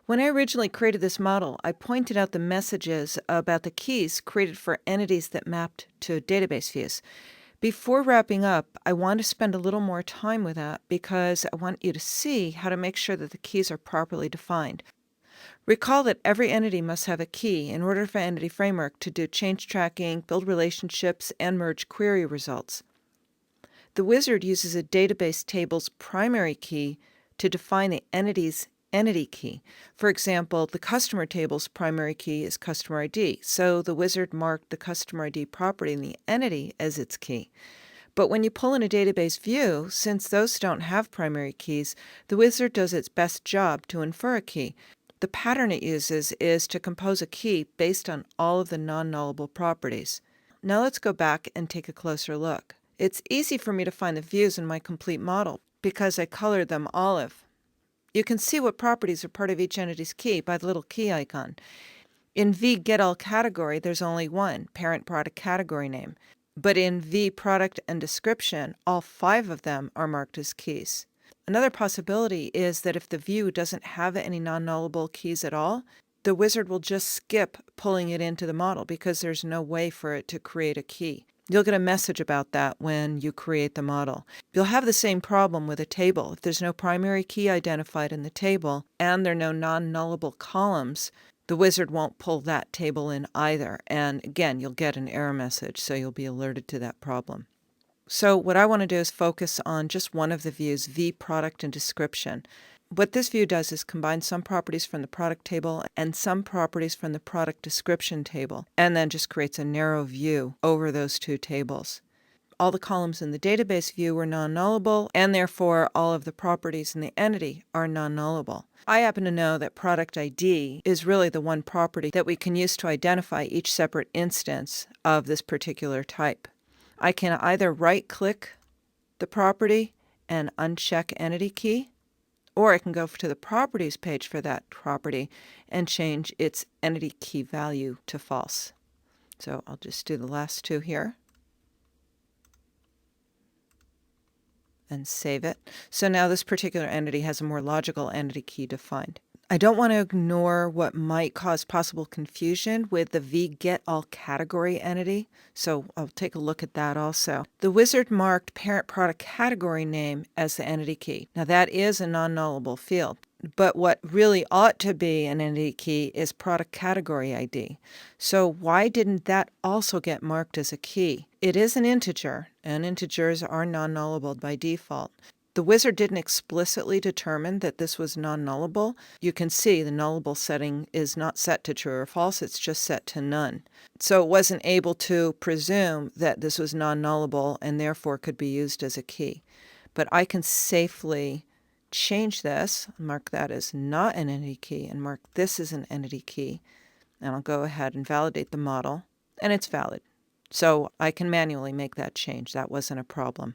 When I originally created this model, I pointed out the messages about the keys created for entities that mapped to database views. Before wrapping up, I want to spend a little more time with that because I want you to see how to make sure that the keys are properly defined. Recall that every entity must have a key in order for Entity Framework to do change tracking, build relationships, and merge query results. The wizard uses a database table's primary key to define the entity's entity key. For example, the customer table's primary key is customer ID, so the wizard marked the customer ID property in the entity as its key. But when you pull in a database view, since those don't have primary keys, the wizard does its best job to infer a key. The pattern it uses is to compose a key based on all of the non-nullable properties. Now let's go back and take a closer look. It's easy for me to find the views in my complete model because I colored them olive. You can see what properties are part of each entity's key by the little key icon. In V Get All category, there's only one, parent product category name. But in V Product and Description, all 5 of them are marked as keys. Another possibility is that if the view doesn't have any non-nullable keys at all, the wizard will just skip pulling it into the model because there's no way for it to create a key. You'll get a message about that when you create the model. You'll have the same problem with a table. If there's no primary key identified in the table and there are no non-nullable columns, the wizard won't pull that table in either. And again, you'll get an error message, so you'll be alerted to that problem. So what I want to do is focus on just one of the views, V Product and Description. What this view does is combine some properties from the product table and some properties from the product description table, and then just creates a narrow view over those 2 tables. All the columns in the database view are non-nullable, and therefore all of the properties in the entity are non-nullable. I happen to know that product ID is really the one property that we can use to identify each separate instance of this particular type. I can either right-click the property and uncheck entity key, or I can go to the properties page for that property and change its entity key value to false. So I'll just do the last 2 here and save it. So now this particular entity has a more logical entity key defined. I don't want to ignore what might cause possible confusion with the V Get All category entity, so I'll take a look at that also. The wizard marked parent product category name as the entity key. Now that is a non-nullable field, but what really ought to be an entity key is product category ID. So why didn't that also get marked as a key? It is an integer, and integers are non-nullable by default. The wizard didn't explicitly determine that this was non-nullable. You can see the nullable setting is not set to true or false, it's just set to none. So it wasn't able to presume that this was non-nullable and therefore could be used as a key. But I can safely change this, mark that as not an entity key, and mark this as an entity key. And I'll go ahead and validate the model, and it's valid. So I can manually make that change. That wasn't a problem.